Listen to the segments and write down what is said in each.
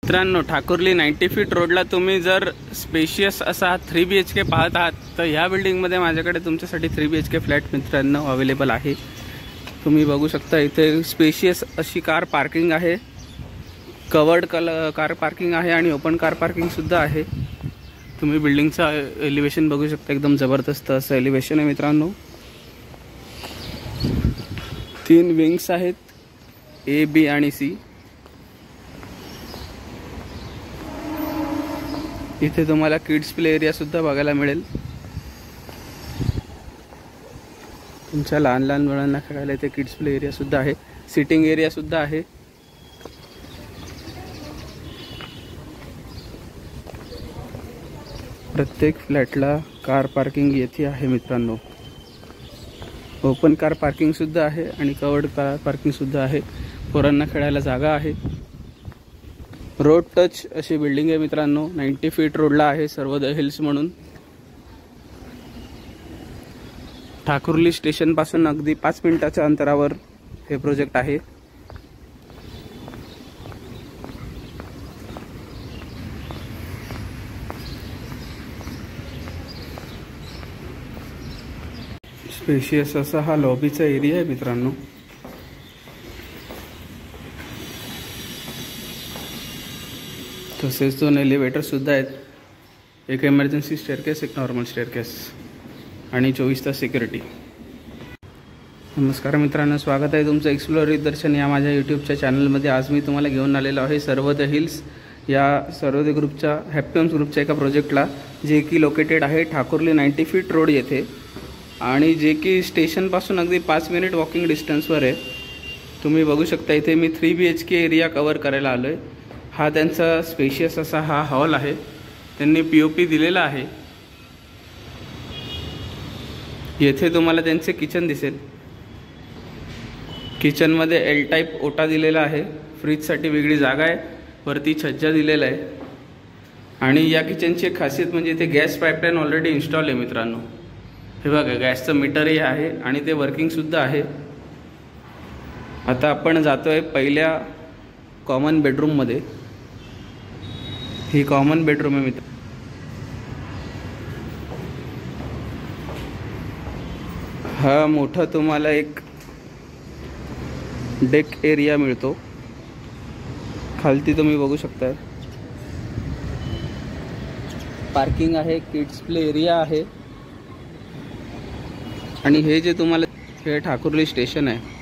मित्रांनो, ठाकुर्ली 90 फीट रोडला तुम्ही जर स्पेशियस असा 3 BHK पाहत आहात तर ह्या बिल्डिंगमध्ये माझ्याकडे तुमच्यासाठी 3 BHK फ्लॅट मित्रांनो अवेलेबल आहे। तुम्ही बघू शकता इथे स्पेशियस अशी कार पार्किंग आहे, कवर्ड कार पार्किंग आहे आणि ओपन कार पार्किंग सुद्धा आहे। तुम्ही बिल्डिंगचा एलिव्हेशन बघू शकता, एकदम जबरदस्त असं एलिव्हेशन आहे मित्रांनो। 3 विंग्स आहेत, A, B आणि C। इथे तुम्हाला किड्स प्ले एरिया सुद्धा बघायला मिळेल। तुमच्या लहान लहान मुलांना खेळायला इथे किड्स प्ले एरिया सुद्धा आहे, सिटिंग एरिया सुद्धा आहे। प्रत्येक फ्लॅटला कार पार्किंग येथे आहे मित्रांनो। ओपन कार पार्किंग सुद्धा आहे आणि कवर्ड कार पार्किंग सुद्धा आहे। पोरांना खेळायला जागा आहे। रोड टच अशी बिल्डिंग आहे मित्रांनो, 90 फीट रोडला आहे, सर्वोदय हिल्स म्हणून। ठाकुर्ली स्टेशन पासून अगदी 5 मिनिटाच्या अंतरावर हे प्रोजेक्ट आहे। स्पेशियस असा हा लॉबीचा एरिया आहे मित्रांनो। तसेच 2 एलिव्हेटर सुद्धा आहेत, एक इमर्जन्सी स्टेअरकेस, एक नॉर्मल स्टेअरकेस आणि 24 तास सिक्युरिटी। नमस्कार मित्रांनो, स्वागत आहे तुमचं एक्सप्लोर विथ दर्शन या माझ्या यूट्यूबच्या चॅनलमध्ये। आज मी तुम्हाला घेऊन आलेलो आहे सर्वोदय हिल्स या सर्वोदय ग्रुपच्या हॅपी होम्स ग्रुपच्या एका प्रोजेक्टला, जे की लोकेटेड आहे ठाकुर्ली 90 फीट रोड येथे आणि जे की स्टेशनपासून अगदी 5 मिनिट वॉकिंग डिस्टन्सवर आहे। तुम्ही बघू शकता इथे मी 3 BHK एरिया कवर करायला आलो आहे। हा त्यांचा स्पेशियस असा हा हॉल आहे, त्यांनी POP दिलेला आहे। येथे तुम्हाला त्यांचे किचन दिसेल। किचनमध्ये L टाईप ओटा दिलेला आहे, फ्रीजसाठी वेगळी जागा आहे, वरती छज्जा दिलेला आहे आणि या किचनची एक खासियत म्हणजे इथे गॅस पाईपलाईन ऑलरेडी इन्स्टॉल आहे मित्रांनो। हे बघा, गॅसचं मीटरही आहे आणि ते वर्किंगसुद्धा आहे। आता आपण जातो आहे पहिल्या कॉमन बेडरूममध्ये। ही कॉमन बेडरूम आहे मित्र। हा मोठा तुम्हाला एक डेक एरिया मिळतो, खालती तुम्ही बघू शकता पार्किंग आहे, किड्स प्ले एरिया आहे आणि हे जे तुम्हाला हे ठाकुर्ली स्टेशन आहे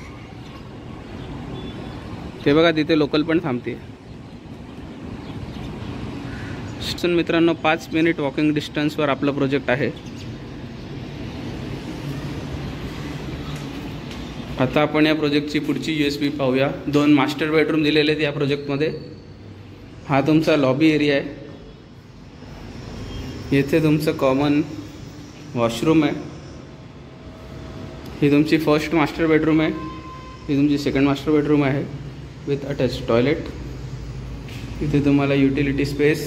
ते बघा, तिथे लोकल पण थांबते। मित्रांनो 5 मिनिट वॉकिंग डिस्टन्सवर आपला प्रोजेक्ट आहे। आता आपण या प्रोजेक्टची पुढची USB पाहूया। 2 मास्टर बेडरूम दिलेले आहेत या प्रोजेक्टमध्ये। हा तुमचा लॉबी एरिया आहे, येथे तुमचं कॉमन वॉशरूम आहे। ही तुमची फर्स्ट मास्टर बेडरूम आहे, ही तुमची सेकंड मास्टर बेडरूम आहे विथ अटॅच टॉयलेट। इथे तुम्हाला युटिलिटी स्पेस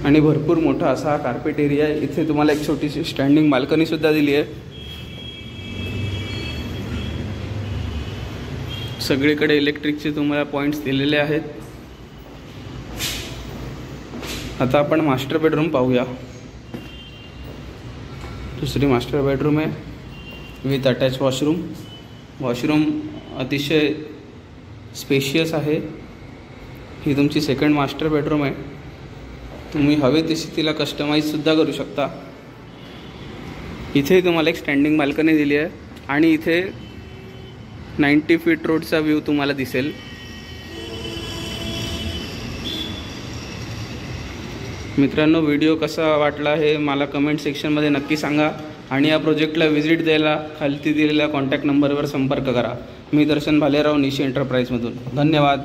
आणि भरपूर मोठा असा हा कार्पेट एरिया आहे। इथे तुम्हाला एक छोटीशी स्टँडिंग बाल्कनी सुद्धा दिली आहे। सगळीकडे इलेक्ट्रिकचे तुम्हाला पॉईंट्स दिलेले आहेत। आता आपण मास्टर बेडरूम पाहूया। दुसरी मास्टर बेडरूम आहे विथ अटॅच वॉशरूम। वॉशरूम अतिशय स्पेशियस आहे। ही तुमची सेकंड मास्टर बेडरूम आहे। तुम्ही हवे तशी तिला कस्टमाइजसुद्धा करू शकता। इथे तुम्हाला एक स्टँडिंग बाल्कनी दिली आहे आणि इथे 90 फीट रोडचा व्ह्यू तुम्हाला दिसेल। मित्रांनो, व्हिडिओ कसा वाटला हे मला कमेंट सेक्शनमध्ये नक्की सांगा आणि या प्रोजेक्टला व्हिजिट द्यायला खालती दिलेल्या कॉन्टॅक्ट नंबरवर संपर्क करा। मी दर्शन भालेराव, निशी एंटरप्राइजमधून। धन्यवाद।